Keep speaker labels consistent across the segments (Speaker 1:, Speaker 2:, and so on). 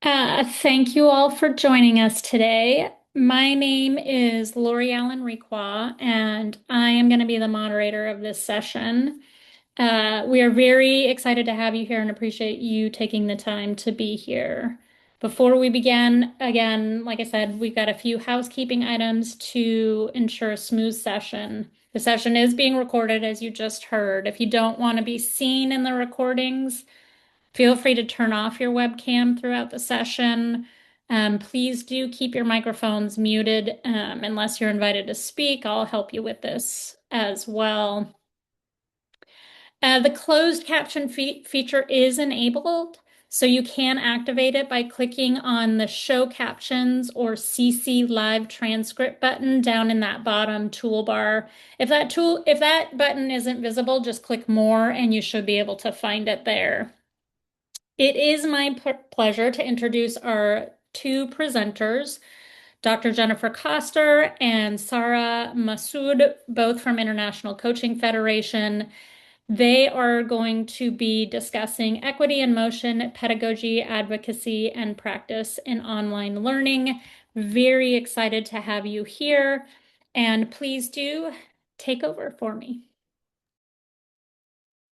Speaker 1: Thank you all for joining us today. My name is Lori Allen Requa, and I am going to be the moderator of this session. We are very excited to have you here and appreciate you taking the time to be here. Before we begin, again, like I said, we've got a few housekeeping items to ensure a smooth session. The session is being recorded, as you just heard. If you don't want to be seen in the recordings, feel free to turn off your webcam throughout the session. Please do keep your microphones muted unless you're invited to speak. I'll help you with this as well. The closed caption feature is enabled, so you can activate it by clicking on the Show Captions or CC Live Transcript button down in that bottom toolbar. If that button isn't visible, just click More and you should be able to find it there. It is my pleasure to introduce our two presenters, Dr. Jennifer Koster and Sarah Masoud, both from International Coaching Federation. They are going to be discussing equity in motion, pedagogy, advocacy, and practice in online learning. Very excited to have you here, and please do take over for me.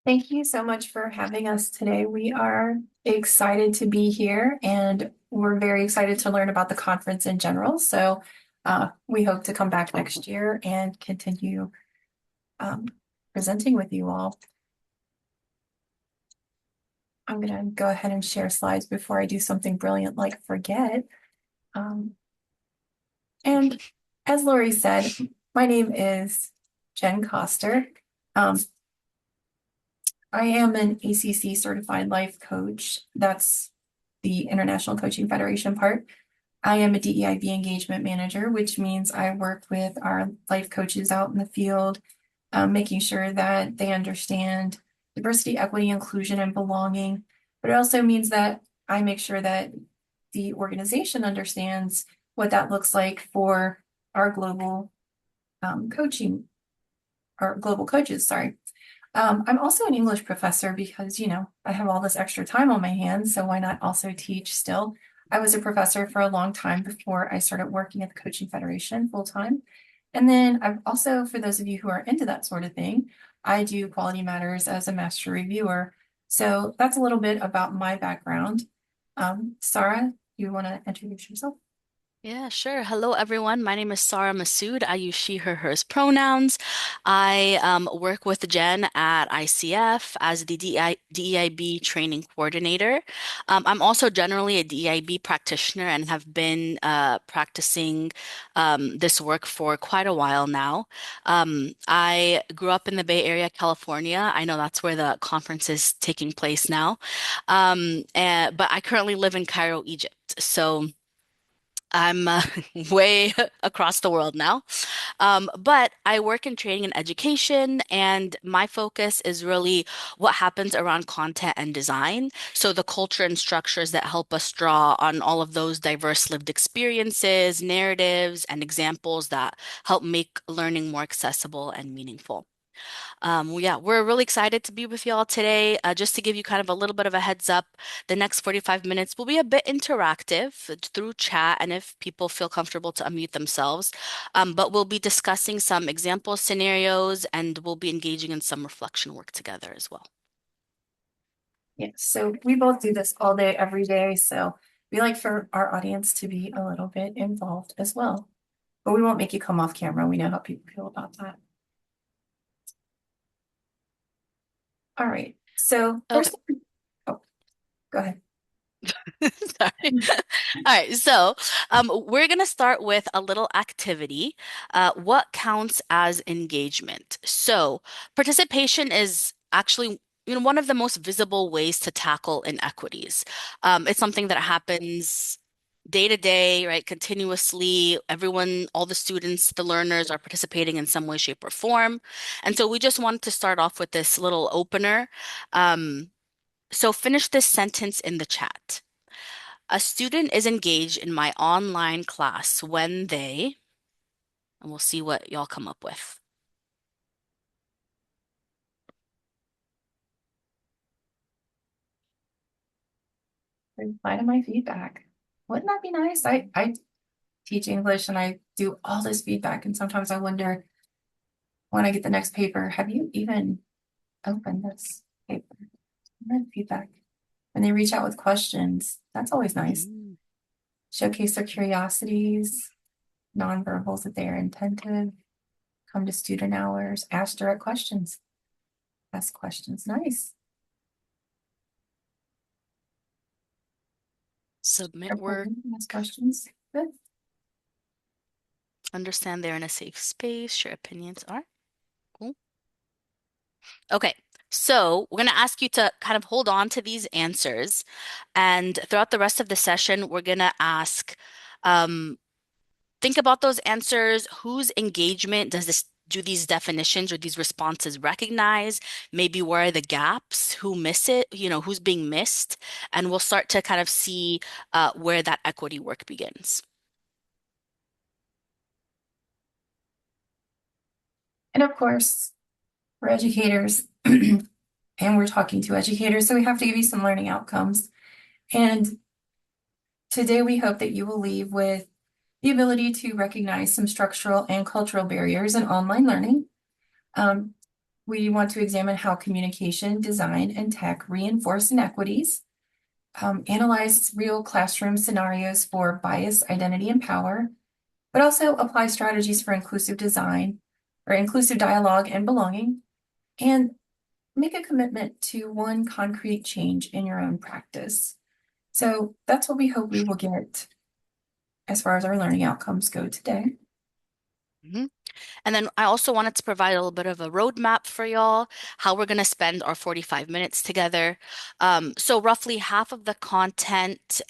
Speaker 2: Thank you so much for having us today. We are excited to be here and we're very excited to learn about the conference in general. So we hope to come back next year and continue presenting with you all. I'm going to go ahead and share slides before I do something brilliant like forget. And as Lori said, my name is Jen Koster. I am an ACC certified life coach. That's the International Coaching Federation part. I am a DEIB engagement manager, which means I work with our life coaches out in the field, making sure that they understand diversity, equity, inclusion, and belonging. But it also means that I make sure that the organization understands what that looks like for our global coaching, our global coaches, sorry. I'm also an English professor because, I have all this extra time on my hands, so why not also teach still? I was a professor for a long time before I started working at the Coaching Federation full time. And then I've also, for those of you who are into that sort of thing, I do Quality Matters as a master reviewer. So that's a little bit about my background. Sarah, you want to introduce yourself?
Speaker 3: Yeah, sure. Hello, everyone. My name is Sarah Masoud. I use she, her, hers pronouns. I work with Jen at ICF as the DEIB training coordinator. I'm also generally a DEIB practitioner and have been practicing this work for quite a while now. I grew up in the Bay Area, California. I know that's where the conference is taking place now. But I currently live in Cairo, Egypt. So I'm way across the world now. But I work in training and education, and my focus is really what happens around content and design. So the culture and structures that help us draw on all of those diverse lived experiences, narratives, and examples that help make learning more accessible and meaningful. Yeah, we're really excited to be with y'all today. Just to give you kind of a little bit of a heads up, the next 45 minutes will be a bit interactive through chat and if people feel comfortable to unmute themselves. But we'll be discussing some example scenarios and we'll be engaging in some reflection work together as well.
Speaker 2: Yeah, so we both do this all day, every day. So we like for our audience to be a little bit involved as well. But we won't make you come off camera. We know how people feel about that. All right. So
Speaker 3: Oh,
Speaker 2: first, oh, go ahead.
Speaker 3: sorry. All right, so we're going to start with a little activity. What counts as engagement? So participation is actually one of the most visible ways to tackle inequities. It's something that happens day to day, right? Continuously, everyone, all the students, the learners are participating in some way, shape, or form. And so we just wanted to start off with this little opener. So finish this sentence in the chat. A student is engaged in my online class when they, and we'll see what y'all come up with.
Speaker 2: reply to my feedback. Wouldn't that be nice? I teach English and I do all this feedback, and sometimes I wonder when I get the next paper, have you even opened this paper? Read feedback. When they reach out with questions, that's always nice.
Speaker 3: Mm.
Speaker 2: Showcase their curiosities, nonverbals that they are attentive, come to student hours, ask direct questions. Ask questions, nice.
Speaker 3: Submit work,
Speaker 2: Ask questions, good.
Speaker 3: understand they're in a safe space, share opinions. All right, cool. Okay, so we're going to ask you to kind of hold on to these answers. And throughout the rest of the session, we're going to ask, um, think about those answers. Whose engagement do these definitions or these responses recognize? Maybe where are the gaps? Who miss it? Who's being missed? And we'll start to kind of see where that equity work begins.
Speaker 2: And of course, we're educators and we're talking to educators, so we have to give you some learning outcomes. And today we hope that you will leave with the ability to recognize some structural and cultural barriers in online learning. We want to examine how communication, design, and tech reinforce inequities, analyze real classroom scenarios for bias, identity, and power, but also apply strategies for inclusive design or inclusive dialogue and belonging, and make a commitment to one concrete change in your own practice. So that's what we hope we will get as far as our learning outcomes go today.
Speaker 3: Mm-hmm. And then I also wanted to provide a little bit of a roadmap for y'all, how we're going to spend our 45 minutes together. So roughly half of the content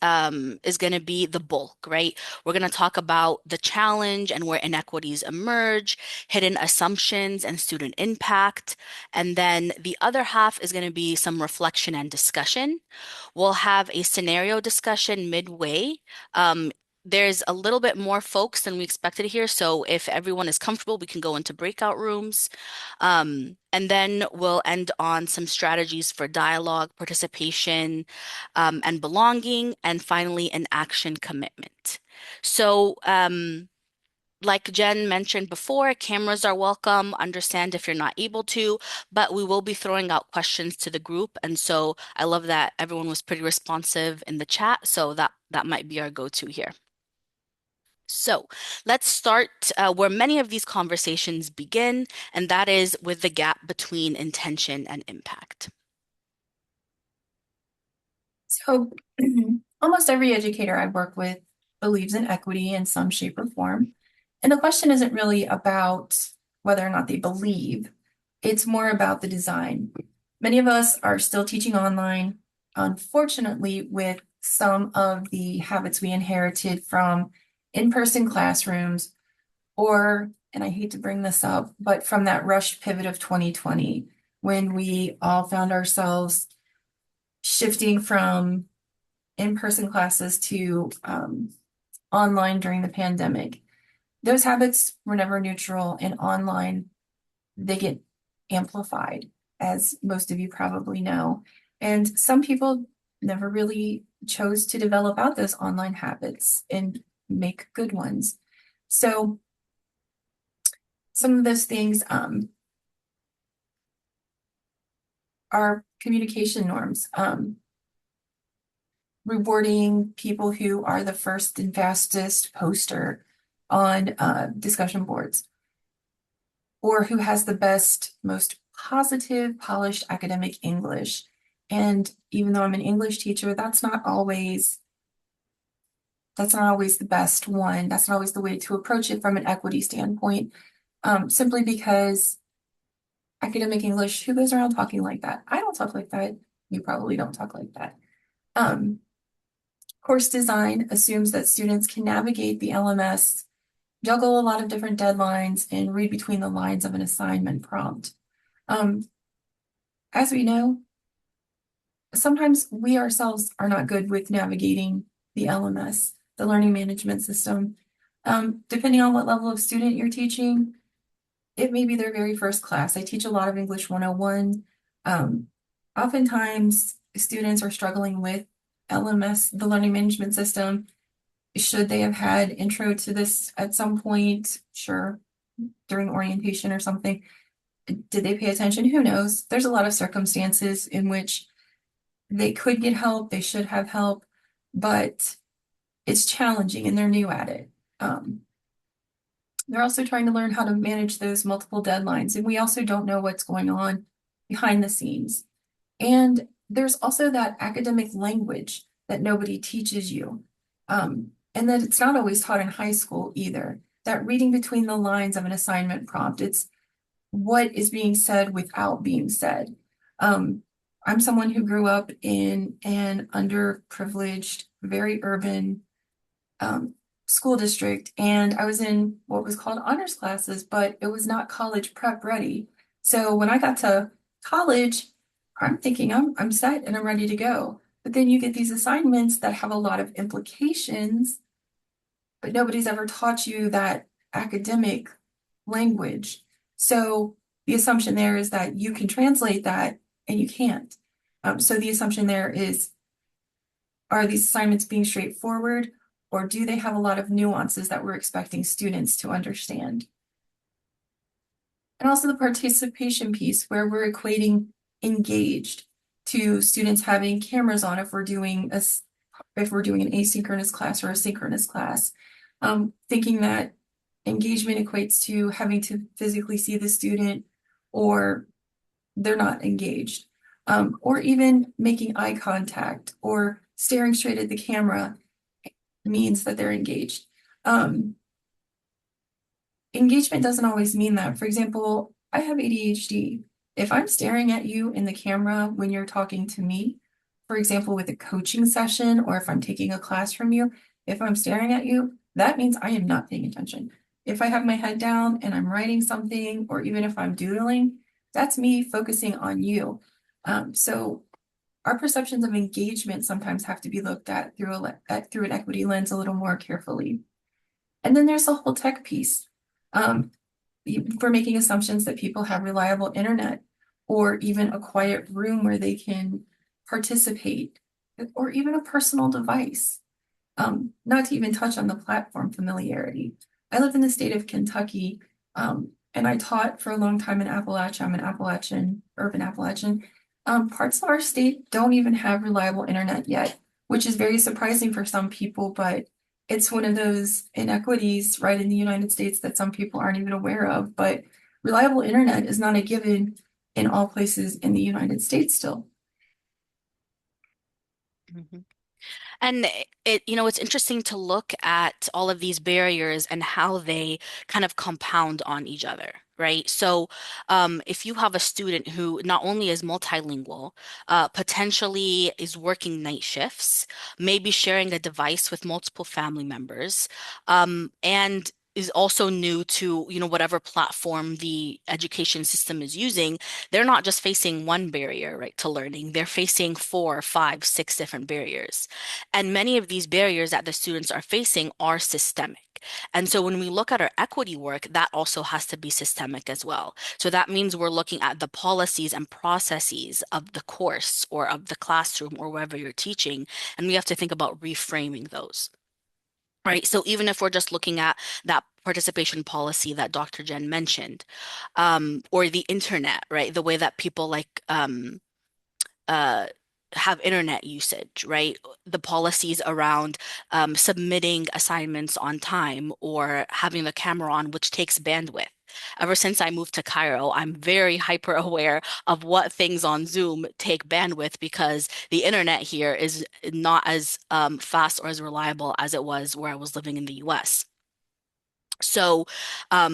Speaker 3: is going to be the bulk, right? We're going to talk about the challenge and where inequities emerge, hidden assumptions and student impact. And then the other half is going to be some reflection and discussion. We'll have a scenario discussion midway. There's a little bit more folks than we expected here, so if everyone is comfortable, we can go into breakout rooms. And then we'll end on some strategies for dialogue, participation, and belonging, and finally, an action commitment. So, like Jen mentioned before, cameras are welcome. Understand if you're not able to, but we will be throwing out questions to the group. And so I love that everyone was pretty responsive in the chat, so that might be our go-to here. So let's start where many of these conversations begin, and that is with the gap between intention and impact.
Speaker 2: So almost every educator I work with believes in equity in some shape or form. And the question isn't really about whether or not they believe, it's more about the design. Many of us are still teaching online, unfortunately, with some of the habits we inherited from in-person classrooms, or, and I hate to bring this up, but from that rushed pivot of 2020, when we all found ourselves shifting from in-person classes to online during the pandemic. Those habits were never neutral, and online, they get amplified, as most of you probably know. And some people never really chose to develop out those online habits and make good ones. So some of those things are communication norms. Rewarding people who are the first and fastest poster on discussion boards, or who has the best, most positive, polished academic English. And even though I'm an English teacher, that's not always the best one. That's not always the way to approach it from an equity standpoint, simply because academic English, who goes around talking like that? I don't talk like that. You probably don't talk like that. Course design assumes that students can navigate the LMS, juggle a lot of different deadlines, and read between the lines of an assignment prompt. As we know, sometimes we ourselves are not good with navigating the LMS, the learning management system. Depending on what level of student you're teaching, it may be their very first class. I teach a lot of English 101. Oftentimes, students are struggling with LMS, the learning management system. Should they have had intro to this at some point? Sure, during orientation or something. Did they pay attention? Who knows? There's a lot of circumstances in which they could get help, they should have help, but it's challenging and they're new at it. They're also trying to learn how to manage those multiple deadlines, and we also don't know what's going on behind the scenes. And there's also that academic language that nobody teaches you. And that it's not always taught in high school either. That reading between the lines of an assignment prompt, it's what is being said without being said. I'm someone who grew up in an underprivileged, very urban school district, and I was in what was called honors classes, but it was not college prep ready. So when I got to college, I'm thinking I'm set and I'm ready to go. But then you get these assignments that have a lot of implications, but nobody's ever taught you that academic language. So the assumption there is that you can translate that and you can't. So the assumption there is, are these assignments being straightforward, or do they have a lot of nuances that we're expecting students to understand? And also the participation piece, where we're equating engaged to students having cameras on if we're doing an asynchronous class or a synchronous class. Thinking that engagement equates to having to physically see the student or they're not engaged. Or even making eye contact or staring straight at the camera means that they're engaged. Engagement doesn't always mean that. For example, I have ADHD. If I'm staring at you in the camera when you're talking to me, for example, with a coaching session, or if I'm taking a class from you, if I'm staring at you, that means I am not paying attention. If I have my head down and I'm writing something, or even if I'm doodling, that's me focusing on you. So our perceptions of engagement sometimes have to be looked at through an equity lens a little more carefully. And then there's the whole tech piece. For making assumptions that people have reliable internet, or even a quiet room where they can participate, or even a personal device. Not to even touch on the platform familiarity. I live in the state of Kentucky, and I taught for a long time in Appalachia. I'm an Appalachian, urban Appalachian. Parts of our state don't even have reliable internet yet, which is very surprising for some people, but it's one of those inequities right in the United States that some people aren't even aware of. But reliable internet is not a given in all places in the United States still.
Speaker 3: Mhm. And it's interesting to look at all of these barriers and how they kind of compound on each other, right? So, if you have a student who not only is multilingual, potentially is working night shifts, maybe sharing a device with multiple family members, and is also new to, whatever platform the education system is using, they're not just facing one barrier, right, to learning. They're facing four, five, six different barriers. And many of these barriers that the students are facing are systemic. And so when we look at our equity work, that also has to be systemic as well. So that means we're looking at the policies and processes of the course or of the classroom or wherever you're teaching, and we have to think about reframing those. Right. So even if we're just looking at that participation policy that Dr. Jen mentioned, or the internet, right? The way that people uh, have internet usage, right? The policies around submitting assignments on time or having the camera on, which takes bandwidth. Ever since I moved to Cairo, I'm very hyper aware of what things on Zoom take bandwidth because the internet here is not as fast or as reliable as it was where I was living in the US. So,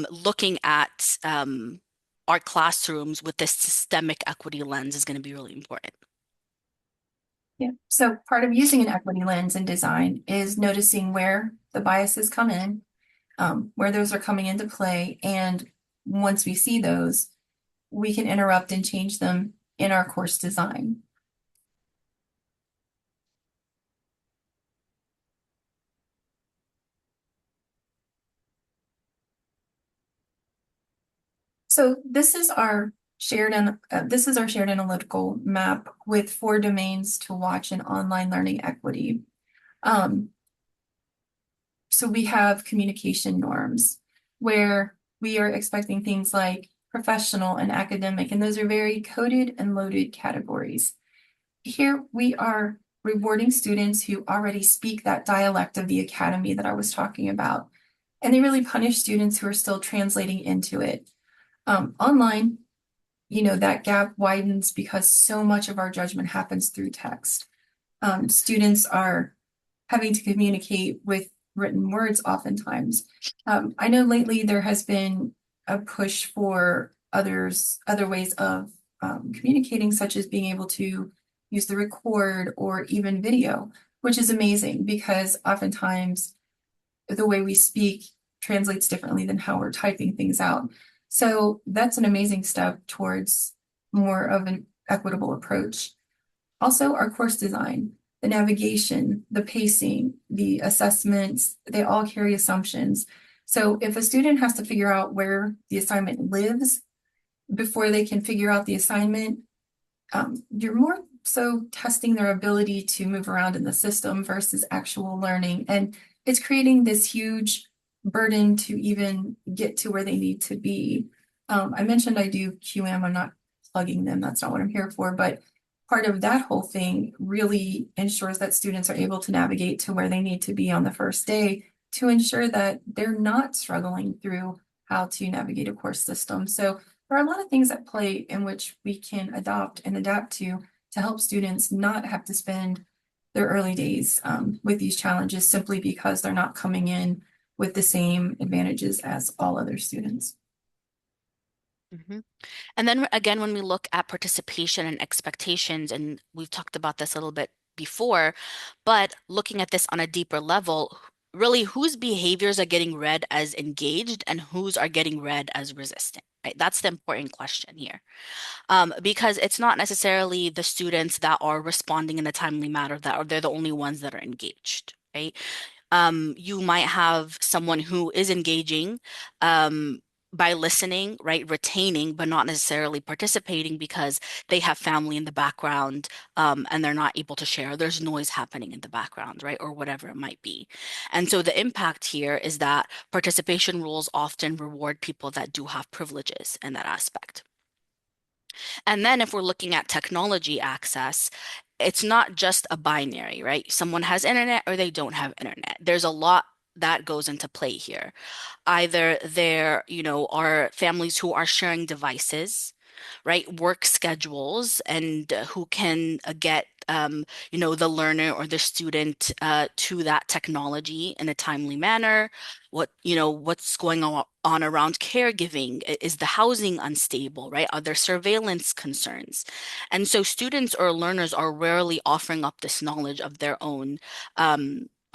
Speaker 3: looking at our classrooms with this systemic equity lens is going to be really important.
Speaker 2: Yeah. So part of using an equity lens in design is noticing where the biases come in, where those are coming into play. And once we see those, we can interrupt and change them in our course design. So this is our this is our shared analytical map with 4 domains to watch in online learning equity. So we have communication norms where we are expecting things like professional and academic, and those are very coded and loaded categories. Here we are rewarding students who already speak that dialect of the academy that I was talking about, and they really punish students who are still translating into it. Online, that gap widens because so much of our judgment happens through text. Students are having to communicate with written words oftentimes. I know lately there has been a push for other ways of communicating, such as being able to use the record or even video, which is amazing because oftentimes the way we speak translates differently than how we're typing things out. So that's an amazing step towards more of an equitable approach. Also, our course design, the navigation, the pacing, the assessments, they all carry assumptions. So if a student has to figure out where the assignment lives before they can figure out the assignment, you're more so testing their ability to move around in the system versus actual learning. And it's creating this huge burden to even get to where they need to be. I mentioned I do QM. I'm not plugging them. That's not what I'm here for. But part of that whole thing really ensures that students are able to navigate to where they need to be on the first day to ensure that they're not struggling through how to navigate a course system. So there are a lot of things at play in which we can adopt and adapt to help students not have to spend their early days with these challenges simply because they're not coming in with the same advantages as all other students.
Speaker 3: Mhm. And then again, when we look at participation and expectations, and we've talked about this a little bit before, but looking at this on a deeper level, really whose behaviors are getting read as engaged and whose are getting read as resistant, right? That's the important question here. Because it's not necessarily the students that are responding in a timely manner that are they're the only ones that are engaged, right? You might have someone who is engaging by listening, right, retaining, but not necessarily participating because they have family in the background and they're not able to share. There's noise happening in the background, right, or whatever it might be. And so the impact here is that participation rules often reward people that do have privileges in that aspect. And then if we're looking at technology access, it's not just a binary, right? Someone has internet or they don't have internet. There's a lot that goes into play here. Either there, are families who are sharing devices, right? Work schedules and who can get the learner or the student to that technology in a timely manner. What's going on around caregiving? Is the housing unstable, right? Are there surveillance concerns? And so students or learners are rarely offering up this knowledge of their own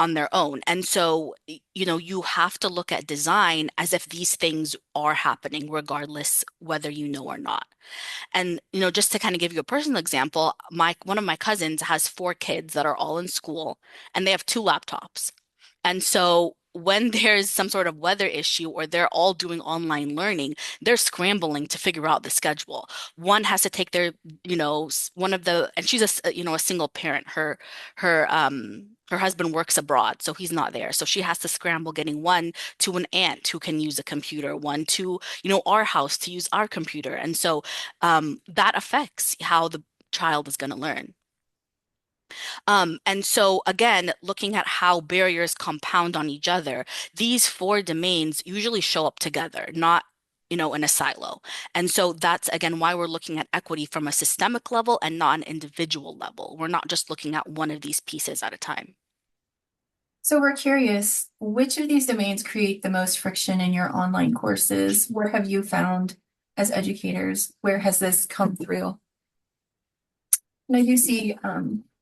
Speaker 3: on their own. And so, you have to look at design as if these things are happening, regardless whether you know or not. And, just to kind of give you a personal example, one of my cousins has 4 kids that are all in school and they have 2 laptops. And so when there's some sort of weather issue or they're all doing online learning, they're scrambling to figure out the schedule. One has to take their, one of the, and she's a single parent. Her husband works abroad, so he's not there. So she has to scramble getting one to an aunt who can use a computer, one to, our house to use our computer. And so that affects how the child is going to learn. And so again, looking at how barriers compound on each other, these 4 domains usually show up together, not, in a silo. And so that's again why we're looking at equity from a systemic level and not an individual level. We're not just looking at one of these pieces at a time.
Speaker 2: So we're curious, which of these domains create the most friction in your online courses? Where have you found as educators, where has this come through? And I do see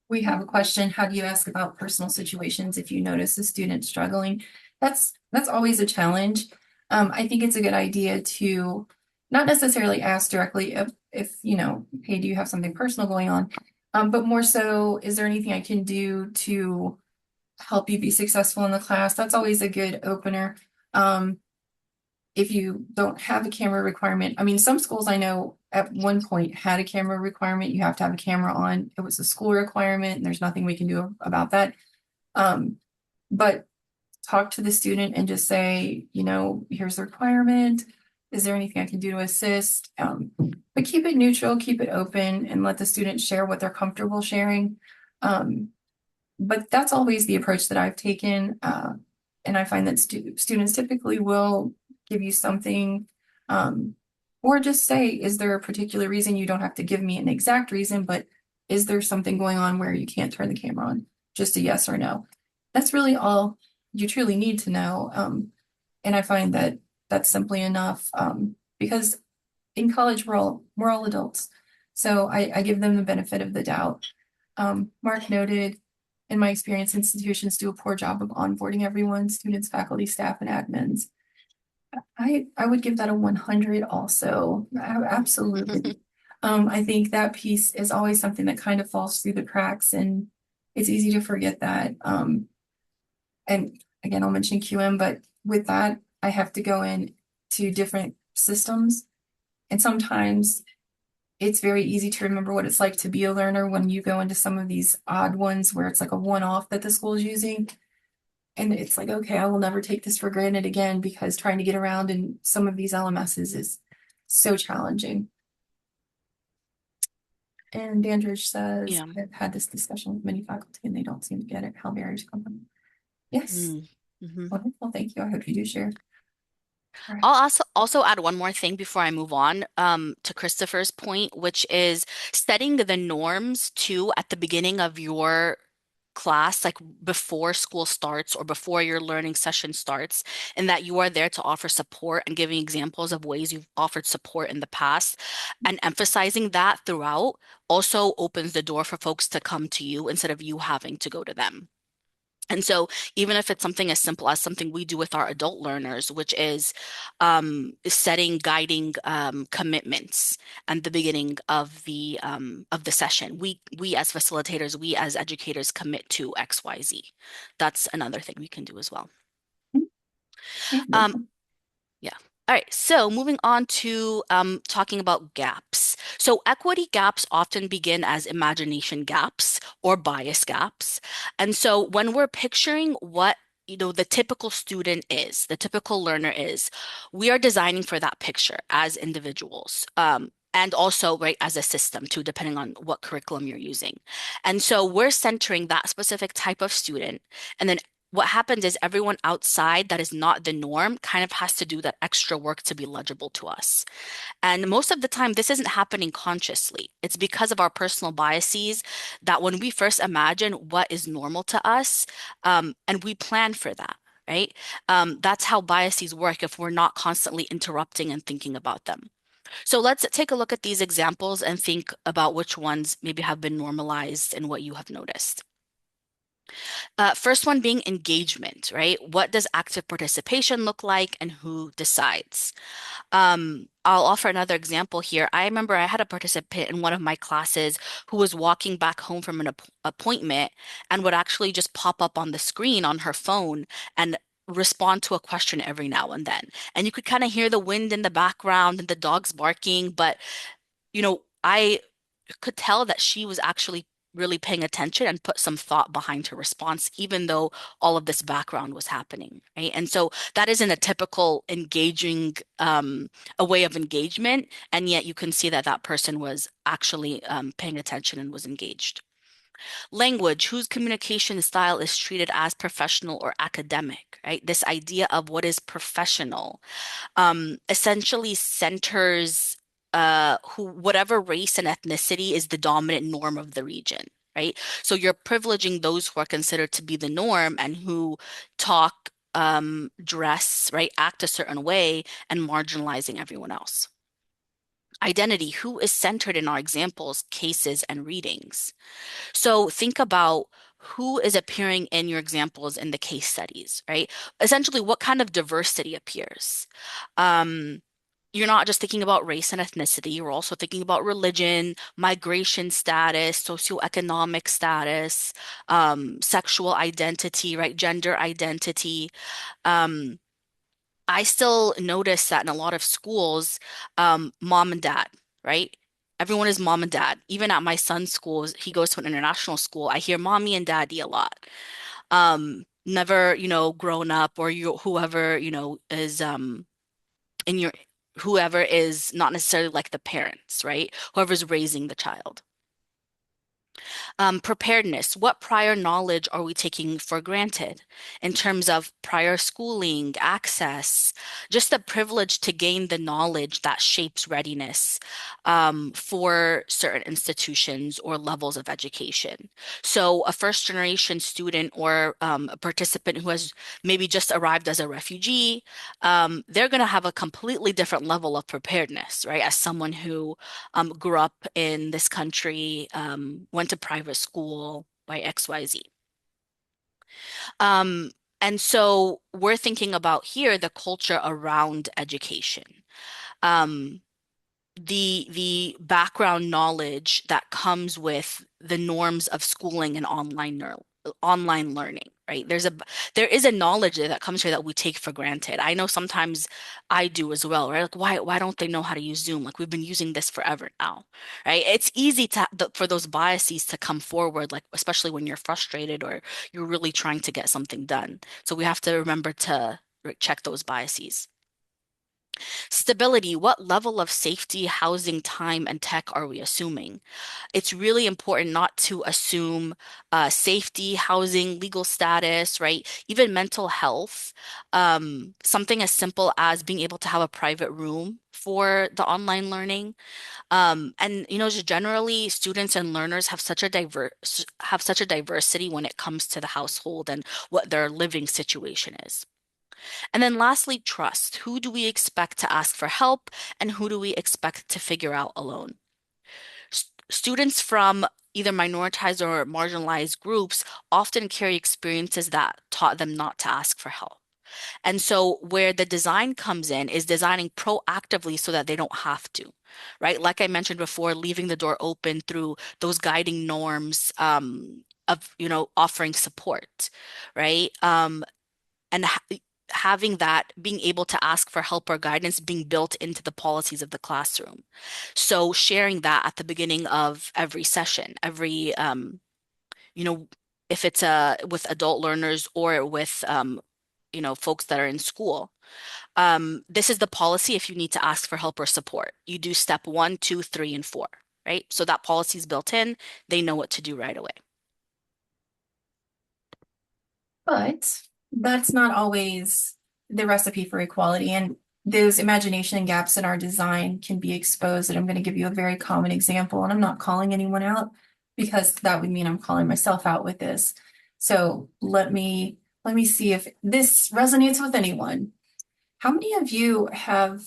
Speaker 2: we have a question. How do you ask about personal situations if you notice a student struggling? That's always a challenge. I think it's a good idea to not necessarily ask directly if hey, do you have something personal going on? But more so, is there anything I can do to help you be successful in the class? That's always a good opener. If you don't have a camera requirement, I mean, some schools I know at one point had a camera requirement. You have to have a camera on. It was a school requirement, and there's nothing we can do about that. But talk to the student and just say, here's the requirement. Is there anything I can do to assist? But keep it neutral, keep it open, and let the student share what they're comfortable sharing. But that's always the approach that I've taken. And I find that students typically will give you something, or just say, is there a particular reason? You don't have to give me an exact reason, but is there something going on where you can't turn the camera on? Just a yes or no. That's really all you truly need to know. And I find that that's simply enough, because in college we're all adults. So I give them the benefit of the doubt. Mark noted, in my experience, institutions do a poor job of onboarding everyone, students, faculty, staff, and admins. I would give that a 100 also. Absolutely. I think that piece is always something that kind of falls through the cracks, and it's easy to forget that. And again, I'll mention QM, but with that, I have to go in to different systems. And sometimes it's very easy to remember what it's like to be a learner when you go into some of these odd ones where it's like a one-off that the school is using. And it's like, okay, I will never take this for granted again, because trying to get around in some of these LMSs is so challenging. And Dandridge says,
Speaker 3: Yeah.
Speaker 2: I've had this discussion with many faculty and they don't seem to get it, how barriers come from. Yes.
Speaker 3: Mm-hmm.
Speaker 2: Wonderful. Thank you. I hope you do share. All right.
Speaker 3: I'll also add one more thing before I move on to Christopher's point, which is setting the norms too at the beginning of your class, like before school starts or before your learning session starts, and that you are there to offer support and giving examples of ways you've offered support in the past, and emphasizing that throughout also opens the door for folks to come to you instead of you having to go to them. And so, even if it's something as simple as something we do with our adult learners, which is setting guiding commitments at the beginning of the session, we as facilitators, we as educators commit to X, Y, Z. That's another thing we can do as well. Um, yeah. All right. So moving on to talking about gaps. So equity gaps often begin as imagination gaps or bias gaps. And so when we're picturing what the typical student is, the typical learner is, we are designing for that picture as individuals. And also, right, as a system too, depending on what curriculum you're using. And so we're centering that specific type of student. And then what happens is everyone outside that is not the norm kind of has to do that extra work to be legible to us. And most of the time, this isn't happening consciously. It's because of our personal biases that when we first imagine what is normal to us, and we plan for that, right? That's how biases work if we're not constantly interrupting and thinking about them. So let's take a look at these examples and think about which ones maybe have been normalized and what you have noticed. First one being engagement, right? What does active participation look like and who decides? I'll offer another example here. I remember I had a participant in one of my classes who was walking back home from an appointment and would actually just pop up on the screen on her phone and respond to a question every now and then. And you could kind of hear the wind in the background and the dogs barking, but I could tell that she was actually really paying attention and put some thought behind her response, even though all of this background was happening, right? And so that isn't a typical engaging, a way of engagement, and yet you can see that that person was actually paying attention and was engaged. Language, whose communication style is treated as professional or academic, right? This idea of what is professional essentially centers whatever race and ethnicity is the dominant norm of the region, right? So you're privileging those who are considered to be the norm and who talk, dress, right, act a certain way, and marginalizing everyone else. Identity, who is centered in our examples, cases, and readings. So think about who is appearing in your examples in the case studies, right? Essentially, what kind of diversity appears? Um, you're not just thinking about race and ethnicity, you're also thinking about religion, migration status, socioeconomic status, sexual identity, right? Gender identity. Um, I still notice that in a lot of schools, mom and dad, right? Everyone is mom and dad. Even at my son's school, he goes to an international school. I hear mommy and daddy a lot. Never, grown up or whoever, is in your whoever is not necessarily like the parents, right? Whoever's raising the child. Preparedness. What prior knowledge are we taking for granted in terms of prior schooling, access, just the privilege to gain the knowledge that shapes readiness for certain institutions or levels of education? So, a first generation student or a participant who has maybe just arrived as a refugee, they're going to have a completely different level of preparedness, right? As someone who grew up in this country, went to private school by XYZ. Um, and so we're thinking about here the culture around education. Um, the background knowledge that comes with the norms of schooling and online learning, right? There is a knowledge there that comes here that we take for granted. I know sometimes I do as well, right? Like why don't they know how to use Zoom? Like we've been using this forever now, right? It's easy for those biases to come forward, like especially when you're frustrated or you're really trying to get something done. So we have to remember to check those biases. Stability, what level of safety, housing, time, and tech are we assuming? It's really important not to assume safety, housing, legal status, right? Even mental health. Something as simple as being able to have a private room for the online learning. And just generally, students and learners have such a diversity when it comes to the household and what their living situation is. And then lastly, trust. Who do we expect to ask for help and who do we expect to figure out alone? Students from either minoritized or marginalized groups often carry experiences that taught them not to ask for help. And so, where the design comes in is designing proactively so that they don't have to, right? Like I mentioned before, leaving the door open through those guiding norms of, offering support, right? And having that, being able to ask for help or guidance being built into the policies of the classroom. So sharing that at the beginning of every session, you know, if it's with adult learners or with folks that are in school. This is the policy if you need to ask for help or support. You do step 1, 2, 3, and 4, right? So that policy is built in. They know what to do right away.
Speaker 2: But that's not always the recipe for equality. And those imagination gaps in our design can be exposed. And I'm going to give you a very common example. And I'm not calling anyone out because that would mean I'm calling myself out with this. So let me see if this resonates with anyone. How many of you have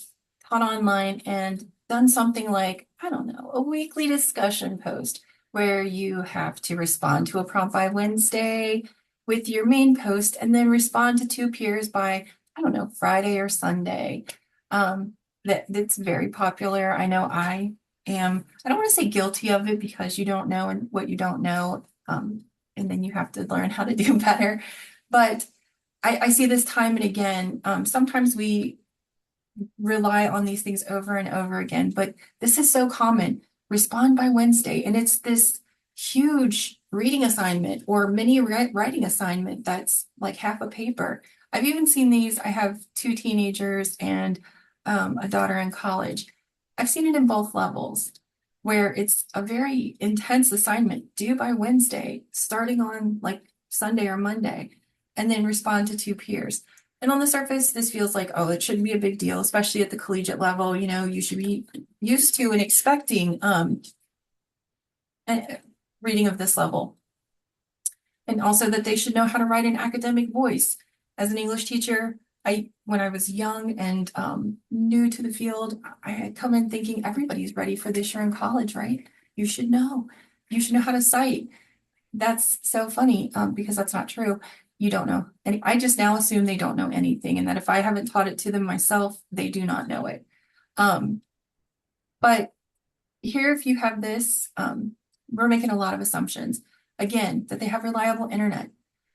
Speaker 2: taught online and done something like, I don't know, a weekly discussion post where you have to respond to a prompt by Wednesday with your main post and then respond to two peers by, I don't know, Friday or Sunday? That's very popular. I know I don't want to say guilty of it because you don't know and what you don't know. And then you have to learn how to do better. But I see this time and again. Sometimes we rely on these things over and over again, but this is so common. Respond by Wednesday, and it's this huge reading assignment or mini writing assignment that's like half a paper. I've even seen these. I have two teenagers and a daughter in college. I've seen it in both levels where it's a very intense assignment due by Wednesday, starting on like Sunday or Monday, and then respond to two peers. And on the surface, this feels like, oh, it shouldn't be a big deal, especially at the collegiate level. You should be used to and expecting a reading of this level. And also that they should know how to write an academic voice. As an English teacher, when I was young and new to the field, I had come in thinking everybody's ready for this year in college, right? You should know. You should know how to cite. That's so funny because that's not true. You don't know. And I just now assume they don't know anything and that if I haven't taught it to them myself, they do not know it. But here, if you have this, we're making a lot of assumptions. Again, that they have reliable internet,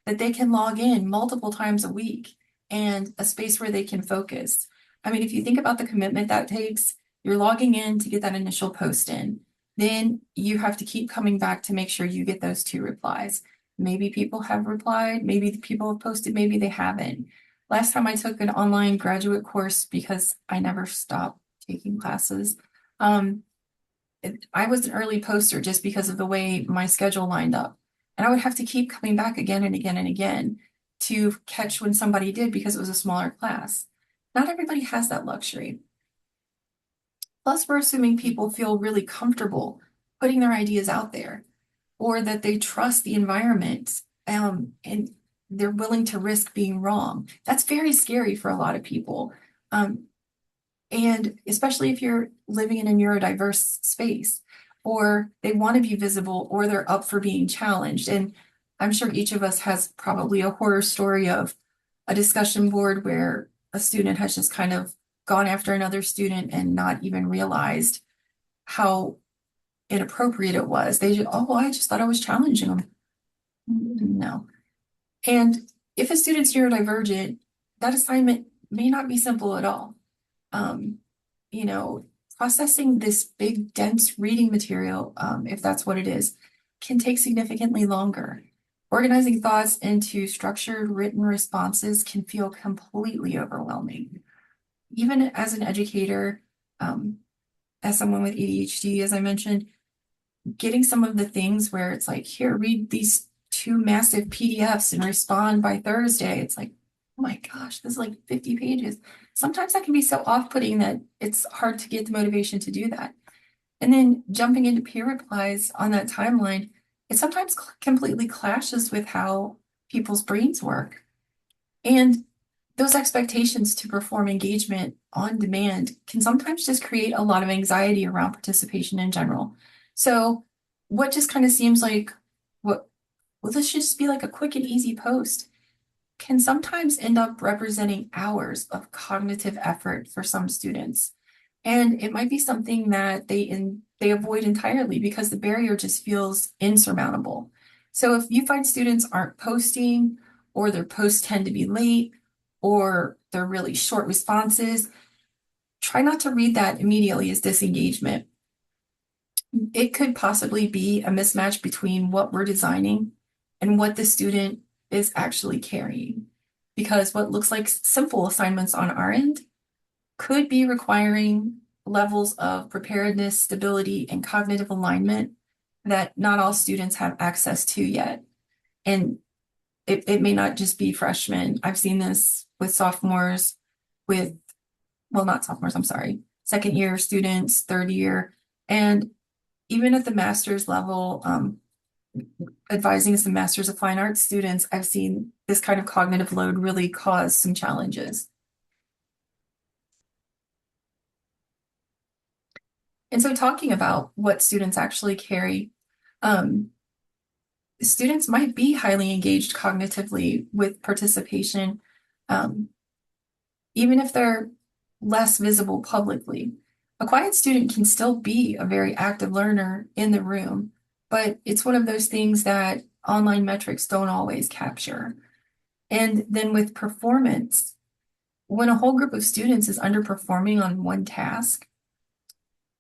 Speaker 2: that they can log in multiple times a week and a space where they can focus. I mean, if you think about the commitment that takes, You're logging in to get that initial post in. Then you have to keep coming back to make sure you get those 2 replies. Maybe people have replied, maybe the people have posted, maybe they haven't. Last time I took an online graduate course because I never stopped taking classes. I was an early poster just because of the way my schedule lined up. And I would have to keep coming back again and again and again to catch when somebody did because it was a smaller class. Not everybody has that luxury. Plus, we're assuming people feel really comfortable putting their ideas out there or that they trust the environment and they're willing to risk being wrong. That's very scary for a lot of people. And especially if you're living in a neurodiverse space, or they want to be visible, or they're up for being challenged. And I'm sure each of us has probably a horror story of a discussion board where a student has just kind of gone after another student and not even realized how inappropriate it was. They just, oh, I just thought I was challenging them. No. And if a student's neurodivergent, that assignment may not be simple at all. Um, you know, processing this big, dense reading material, if that's what it is, can take significantly longer. Organizing thoughts into structured written responses can feel completely overwhelming. Even as an educator, as someone with ADHD, as I mentioned, getting some of the things where it's like, here, read these 2 massive PDFs and respond by Thursday. It's like, oh my gosh, this is like 50 pages. Sometimes that can be so off-putting that it's hard to get the motivation to do that. And then jumping into peer replies on that timeline, it sometimes completely clashes with how people's brains work. And those expectations to perform engagement on demand can sometimes just create a lot of anxiety around participation in general. So what just kind of seems like, what, well, this should just be like a quick and easy post, can sometimes end up representing hours of cognitive effort for some students. And it might be something that they avoid entirely because the barrier just feels insurmountable. So if you find students aren't posting, or their posts tend to be late, or they're really short responses, try not to read that immediately as disengagement. It could possibly be a mismatch between what we're designing and what the student is actually carrying. Because what looks like simple assignments on our end could be requiring levels of preparedness, stability, and cognitive alignment that not all students have access to yet. And it may not just be freshmen. I've seen this with sophomores, well, not sophomores, I'm sorry, second year students, third year, and even at the master's level, advising some Masters of Fine Arts students, I've seen this kind of cognitive load really cause some challenges. And so talking about what students actually carry, students might be highly engaged cognitively with participation, even if they're less visible publicly. A quiet student can still be a very active learner in the room, but it's one of those things that online metrics don't always capture. And then with performance, when a whole group of students is underperforming on one task,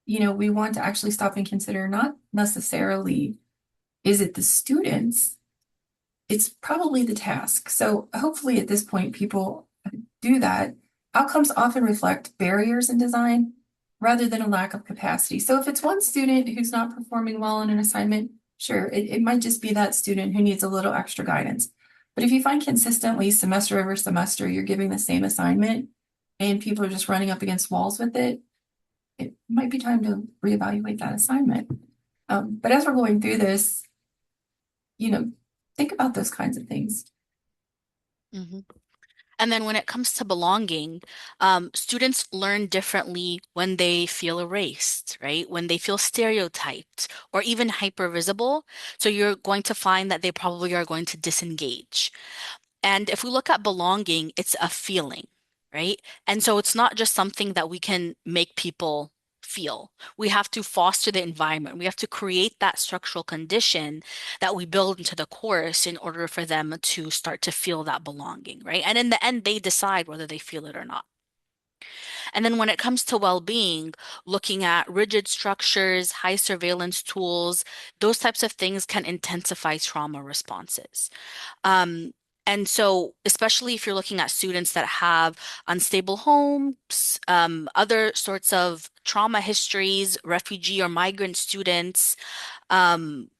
Speaker 2: we want to actually stop and consider not necessarily is it the students, it's probably the task. So hopefully at this point, people do that. Outcomes often reflect barriers in design rather than a lack of capacity. So if it's one student who's not performing well on an assignment, sure, it might just be that student who needs a little extra guidance. But if you find consistently semester over semester, you're giving the same assignment and people are just running up against walls with it, it might be time to reevaluate that assignment. But as we're going through this, think about those kinds of things.
Speaker 3: Mhm. And then when it comes to belonging, students learn differently when they feel erased, right? When they feel stereotyped or even hypervisible. So you're going to find that they probably are going to disengage. And if we look at belonging, it's a feeling, right? And so it's not just something that we can make people feel. We have to foster the environment. We have to create that structural condition that we build into the course in order for them to start to feel that belonging, right? And in the end, they decide whether they feel it or not. And then when it comes to well-being, looking at rigid structures, high surveillance tools, those types of things can intensify trauma responses. Um, and so, especially if you're looking at students that have unstable homes, other sorts of trauma histories, refugee or migrant students, um,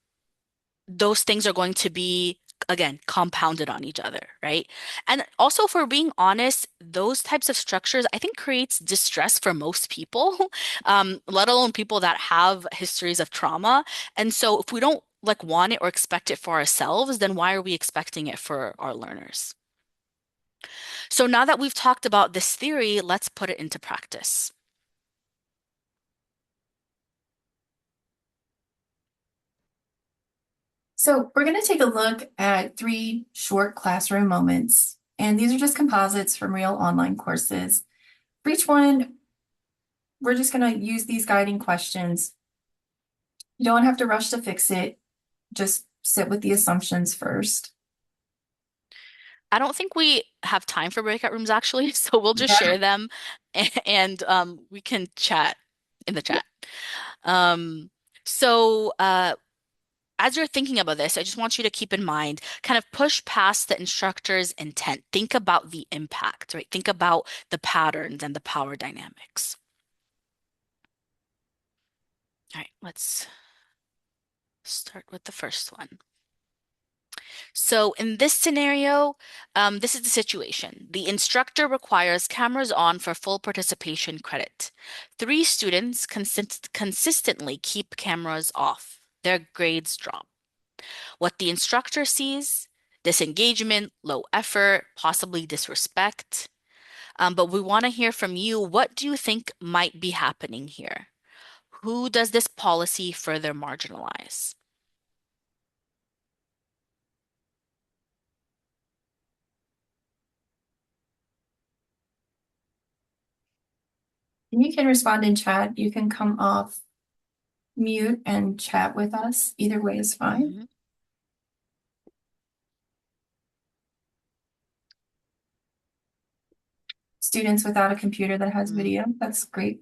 Speaker 3: those things are going to be, again, compounded on each other, right? And also, if we're being honest, those types of structures, I think, creates distress for most people, let alone people that have histories of trauma. And so if we don't like want it or expect it for ourselves, then why are we expecting it for our learners? So now that we've talked about this theory, let's put it into practice.
Speaker 2: So we're going to take a look at 3 short classroom moments, and these are just composites from real online courses. For each one, we're just going to use these guiding questions. You don't have to rush to fix it. Just sit with the assumptions first.
Speaker 3: I don't think we have time for breakout rooms actually, so we'll just
Speaker 2: Yeah.
Speaker 3: share them and we can chat in the
Speaker 2: Yeah.
Speaker 3: chat. Um, so as you're thinking about this, I just want you to keep in mind, kind of push past the instructor's intent. Think about the impact, right? Think about the patterns and the power dynamics. All right, let's start with the first one. So in this scenario, this is the situation. The instructor requires cameras on for full participation credit. 3 students consistently keep cameras off. Their grades drop. What the instructor sees, disengagement, low effort, possibly disrespect. But we want to hear from you. What do you think might be happening here? Who does this policy further marginalize?
Speaker 2: And you can respond in chat. You can come off mute and chat with us. Either way is fine.
Speaker 3: Mhm,
Speaker 2: Students without a computer that has
Speaker 3: mhm,
Speaker 2: video, that's great.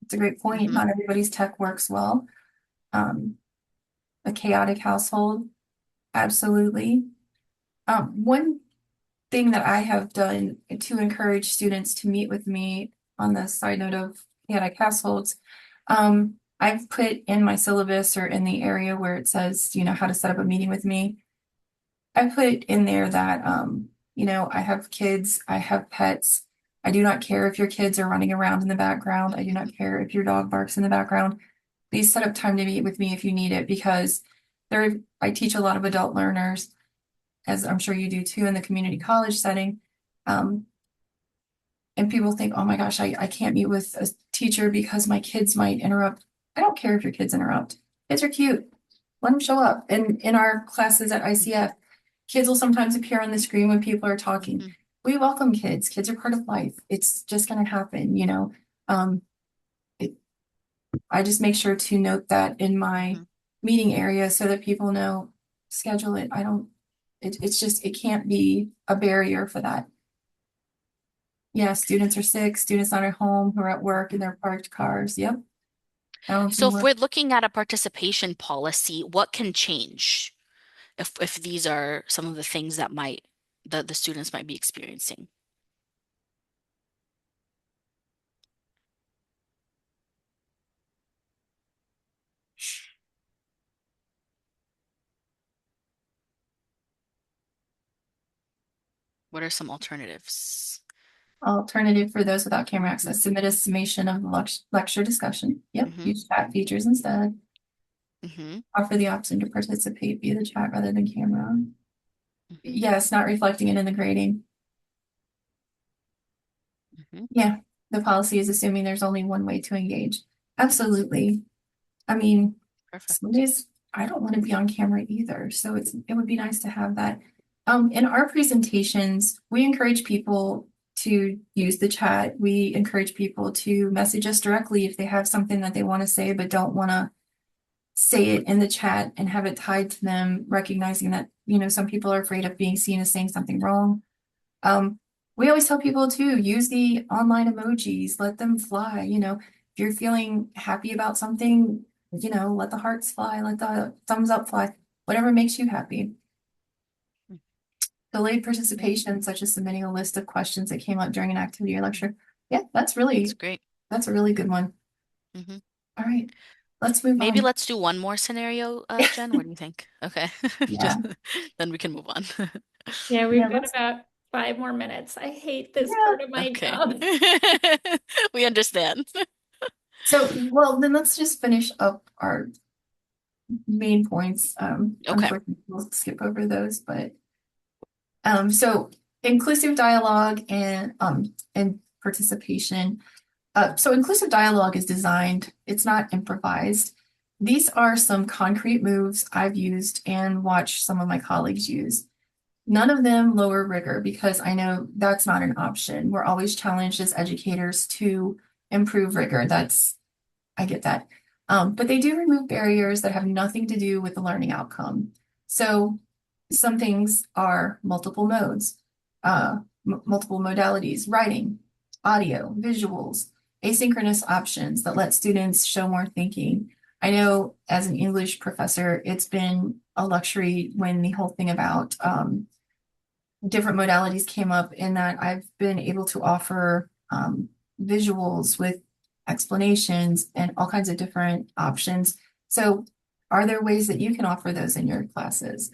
Speaker 2: It's a great point.
Speaker 3: mhm,
Speaker 2: Not everybody's tech works well. Um, a chaotic household, absolutely. One thing that I have done to encourage students to meet with me on the side note of chaotic households, I've put in my syllabus or in the area where it says, how to set up a meeting with me. I put in there that, I have kids, I have pets. I do not care if your kids are running around in the background. I do
Speaker 3: mhm,
Speaker 2: not care if your dog barks in the background. Please set up time to meet with me if you need it because I teach a lot of adult learners, as I'm sure you do too, in the community college setting. Um, and people think, oh my gosh, I can't meet with a teacher because my kids might interrupt. I don't care if your kids interrupt. Kids are cute. Let them show up. And in our classes at ICF, kids will sometimes appear on the screen when people are talking.
Speaker 3: mhm,
Speaker 2: We welcome kids. Kids are part of life. It's just going to happen. Um, it, I just make sure to note that in my
Speaker 3: mhm.
Speaker 2: meeting area so that people know, schedule it. It's just, it can't be a barrier for that. Yeah, students are sick, students not at home who are at work in their parked cars. Yep.
Speaker 3: So
Speaker 2: Balancing
Speaker 3: if
Speaker 2: work.
Speaker 3: we're looking at a participation policy, what can change if these are some of the things that the students might be experiencing? What are some alternatives?
Speaker 2: Alternative for those without camera
Speaker 3: Mhm,
Speaker 2: access. Submit a summation of the lecture discussion. Yep.
Speaker 3: mhm,
Speaker 2: Use chat features instead.
Speaker 3: mhm,
Speaker 2: Offer the option to participate via the chat rather than camera.
Speaker 3: mhm,
Speaker 2: Yes, not reflecting it in the grading.
Speaker 3: mhm.
Speaker 2: Yeah, the policy is assuming there's only one way to engage. Absolutely. I mean, some
Speaker 3: Perfect.
Speaker 2: days I don't want to be on camera either, so it would be nice to have that. In our presentations, we encourage people to use the chat. We encourage people to message us directly if they have something that they want to say but don't want to say it in the chat and have it tied to them, recognizing that, some people are afraid of being seen as saying something wrong. Um, We always tell people to use the online emojis, let them fly. If you're feeling happy about something, let the hearts fly, let the thumbs up fly, whatever makes you happy. Delayed
Speaker 3: Yeah,
Speaker 2: participation, such as submitting a list of questions that came up during an activity or lecture. Yeah,
Speaker 3: that's great.
Speaker 2: that's a really good one.
Speaker 3: Hmm.
Speaker 2: All right, let's move
Speaker 3: Maybe
Speaker 2: on.
Speaker 3: let's do one more scenario, Jen. What do you think? Okay.
Speaker 2: Yeah,
Speaker 3: Just then we can move on.
Speaker 1: Yeah,
Speaker 2: yeah,
Speaker 1: we've got about 5 more minutes. I hate this
Speaker 2: yeah.
Speaker 1: part of my
Speaker 3: Okay.
Speaker 1: job.
Speaker 3: We understand.
Speaker 2: So, well, then let's just finish up our main points.
Speaker 3: Okay.
Speaker 2: Unfortunately, we'll skip over those, but so inclusive dialogue and participation. So inclusive dialogue is designed, it's not improvised. These are some concrete moves I've used and watched some of my colleagues use. None of them lower rigor because I know that's not an option. We're always challenged as educators to improve rigor. I get that. But they do remove barriers that have nothing to do with the learning outcome. So some things are multiple modes, multiple modalities, writing, audio, visuals, asynchronous options that let students show more thinking. I know as an English professor, it's been a luxury when the whole thing about different modalities came up in that I've been able to offer visuals with explanations and all kinds of different options. So, are there ways that you can offer those in your classes?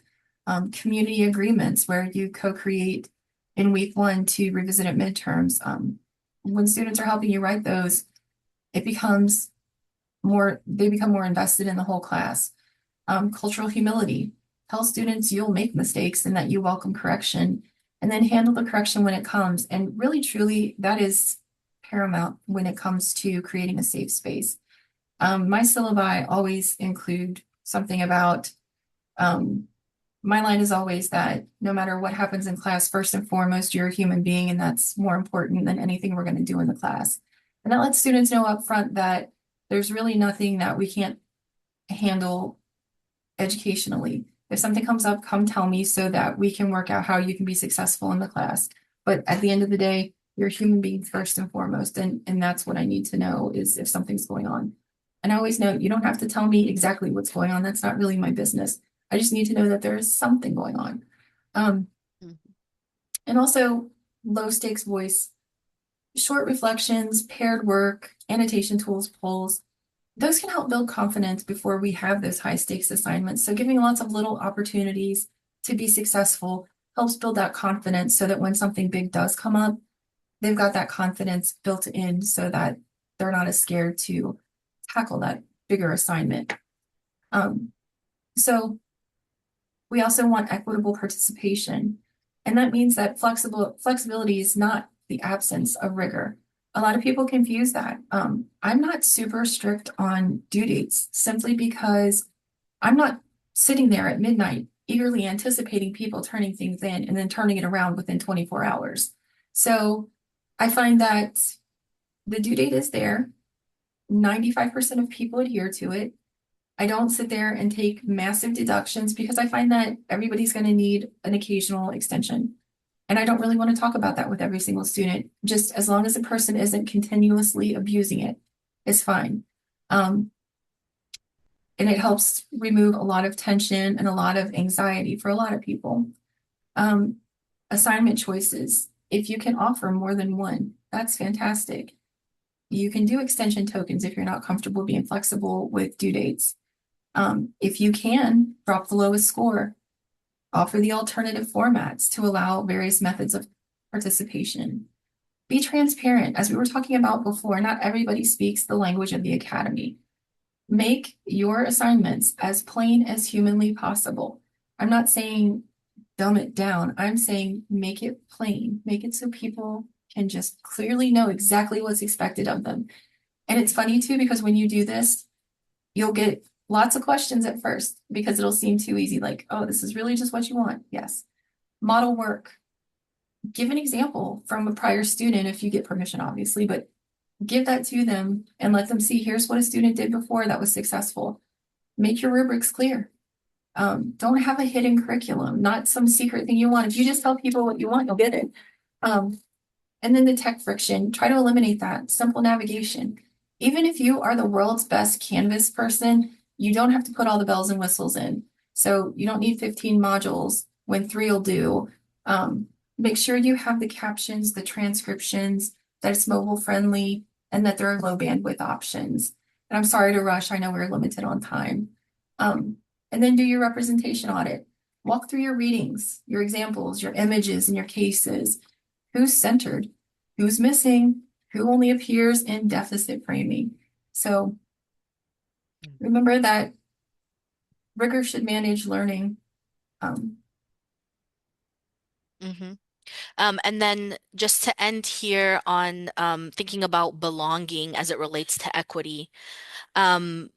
Speaker 2: Community agreements where you co-create in week one to revisit at midterms. When students are helping you write those, it becomes they become more invested in the whole class. Cultural humility. Tell students you'll make mistakes and that you welcome correction, and then handle the correction when it comes. And really, truly, that is paramount when it comes to creating a safe space. My syllabi always include something about um, my line is always that no matter what happens in class, first and foremost, you're a human being, and that's more important than anything we're going to do in the class. And that lets students know up front that there's really nothing that we can't handle educationally. If something comes up, come tell me so that we can work out how you can be successful in the class. But at the end of the day, you're a human being first and foremost. And that's what I need to know is if something's going on. And I always know you don't have to tell me exactly what's going on. That's not really my business. I just need to know that there is something going on. Um,
Speaker 3: Mhm.
Speaker 2: and also low stakes voice, short reflections, paired work, annotation tools, polls, those can help build confidence before we have those high stakes assignments. So giving lots of little opportunities to be successful helps build that confidence so that when something big does come up, they've got that confidence built in so that they're not as scared to tackle that bigger assignment. Um, so we also want equitable participation. And that means that flexibility is not the absence of rigor. A lot of people confuse that. I'm not super strict on due dates simply because I'm not sitting there at midnight eagerly anticipating people turning things in and then turning it around within 24 hours. So I find that the due date is there. 95% of people adhere to it. I don't sit there and take massive deductions because I find that everybody's going to need an occasional extension. And I don't really want to talk about that with every single student. Just as long as the person isn't continuously abusing it, it's fine. Um, and it helps remove a lot of tension and a lot of anxiety for a lot of people. Um, Assignment choices. If you can offer more than one, that's fantastic. You can do extension tokens if you're not comfortable being flexible with due dates. If you can, drop the lowest score, offer the alternative formats to allow various methods of participation. Be transparent. As we were talking about before, not everybody speaks the language of the academy. Make your assignments as plain as humanly possible. I'm not saying dumb it down. I'm saying make it plain. Make it so people can just clearly know exactly what's expected of them. And it's funny too, because when you do this, you'll get lots of questions at first because it'll seem too easy, like, oh, this is really just what you want. Yes. Model work. Give an example from a prior student if you get permission, obviously, but give that to them and let them see here's what a student did before that was successful. Make your rubrics clear. Don't have a hidden curriculum, not some secret thing you want. If you just tell people what you want, you'll get it. And then the tech friction, try to eliminate that. Simple navigation. Even if you are the world's best Canvas person, you don't have to put all the bells and whistles in. So you don't need 15 modules when three will do. Make sure you have the captions, the transcriptions, that it's mobile friendly, and that there are low bandwidth options. And I'm sorry to rush. I know we're limited on time. And then do your representation audit. Walk through your readings, your examples, your images, and your cases. Who's centered? Who's missing? Who only appears in deficit framing? So remember that rigor should manage learning.
Speaker 3: Mhm. And then just to end here on thinking about belonging as it relates to equity, um,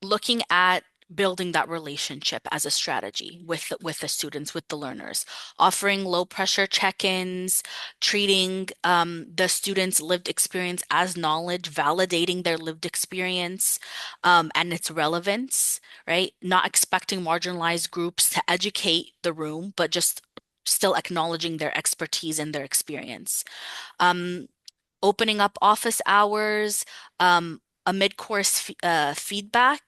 Speaker 3: looking at building that relationship as a strategy with the students, with the learners, offering low pressure check-ins, treating the students' lived experience as knowledge, validating their lived experience and its relevance, right? Not expecting marginalized groups to educate the room, but just still acknowledging their expertise and their experience. Um, Opening up office hours, a mid-course feedback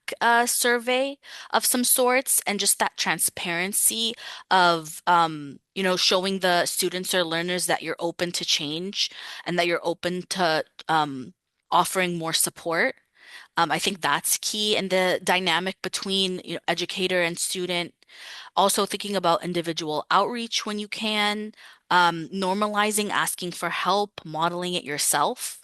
Speaker 3: survey of some sorts, and just that transparency of showing the students or learners that you're open to change and that you're open to offering more support. I think that's key in the dynamic between educator and student. Also thinking about individual outreach when you can, normalizing asking for help, modeling it yourself,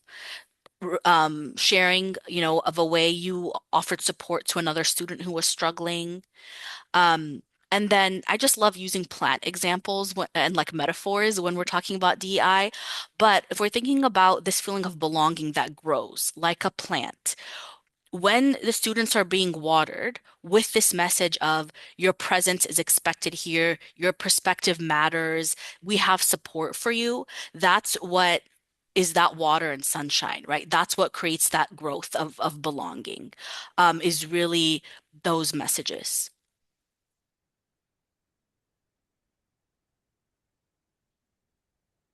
Speaker 3: sharing, of a way you offered support to another student who was struggling. Um, and then I just love using plant examples and like metaphors when we're talking about DEI. But if we're thinking about this feeling of belonging that grows like a plant, when the students are being watered with this message of your presence is expected here, your perspective matters, we have support for you, that's what is that water and sunshine, right? That's what creates that growth of belonging, is really those messages.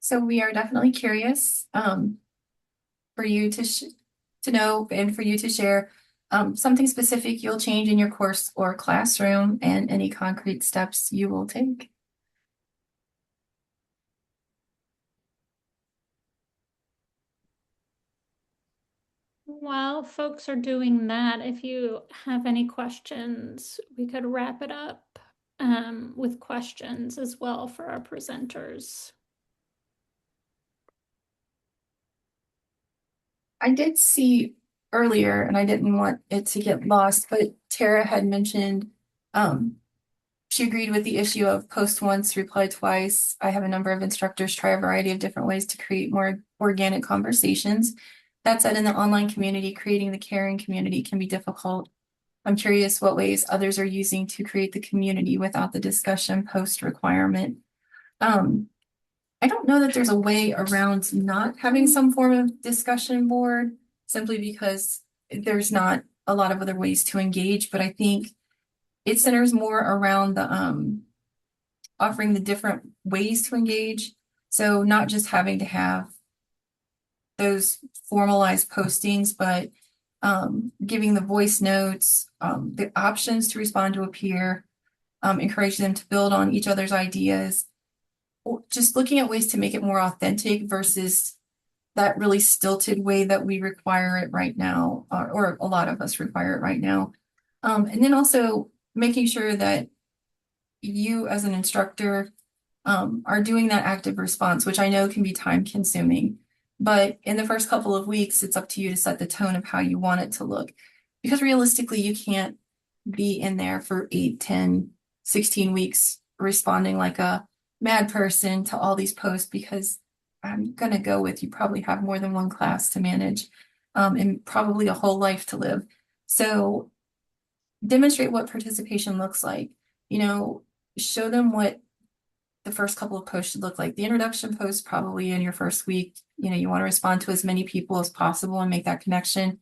Speaker 2: So we are definitely curious for you to know and for you to share something specific you'll change in your course or classroom and any concrete steps you will take.
Speaker 1: While folks are doing that, if you have any questions, we could wrap it up with questions as well for our presenters.
Speaker 2: I did see earlier, and I didn't want it to get lost, but Tara had mentioned she agreed with the issue of post once, reply twice. I have a number of instructors try a variety of different ways to create more organic conversations. That said, in the online community, creating the caring community can be difficult. I'm curious what ways others are using to create the community without the discussion post requirement. Um, I don't know that there's a way around not having some form of discussion board simply because there's not a lot of other ways to engage, but I think it centers more around the offering the different ways to engage. So not just having to have those formalized postings, but giving the voice notes, the options to respond to a peer, encourage them to build on each other's ideas, just looking at ways to make it more authentic versus that really stilted way that we require it right now, or a lot of us require it right now. And then also making sure that you as an instructor are doing that active response, which I know can be time consuming. But in the first couple of weeks, it's up to you to set the tone of how you want it to look. Because realistically, you can't be in there for 8, 10, 16 weeks responding like a mad person to all these posts because I'm going to go with you probably have more than one class to manage and probably a whole life to live. So demonstrate what participation looks like. You know, show them what the first couple of posts should look like. The introduction post probably in your first week, you want to respond to as many people as possible and make that connection.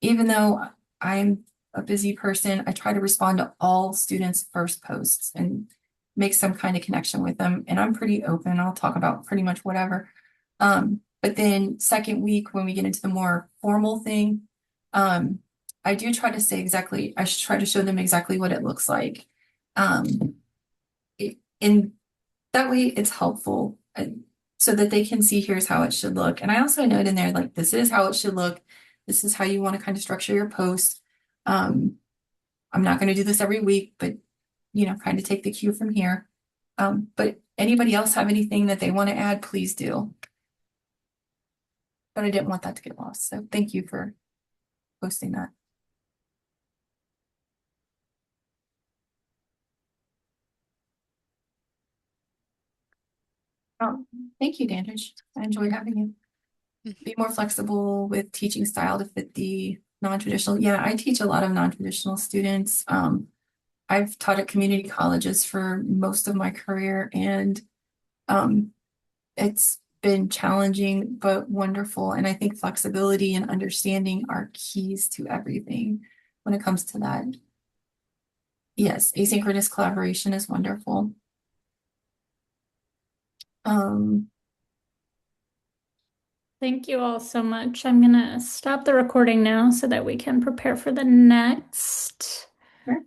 Speaker 2: Even though I'm a busy person, I try to respond to all students' first posts and make some kind of connection with them. And I'm pretty open. I'll talk about pretty much whatever. But then second week, when we get into the more formal thing, I do try to say exactly, I should try to show them exactly what it looks like. And that way it's helpful so that they can see here's how it should look. And I also note in there, like, this is how it should look. This is how you want to kind of structure your post. I'm not going to do this every week, but, kind of take the cue from here. But anybody else have anything that they want to add, please do. But I didn't want that to get lost. So thank you for posting that. Thank you, Dandridge. I enjoyed having you. Be more flexible with teaching style to fit the non-traditional. Yeah, I teach a lot of non-traditional students. I've taught at community colleges for most of my career, and it's been challenging but wonderful. And I think flexibility and understanding are keys to everything when it comes to that. Yes, asynchronous collaboration is wonderful.
Speaker 1: Thank you all so much. I'm gonna stop the recording now so that we can prepare for the next.
Speaker 2: Sure.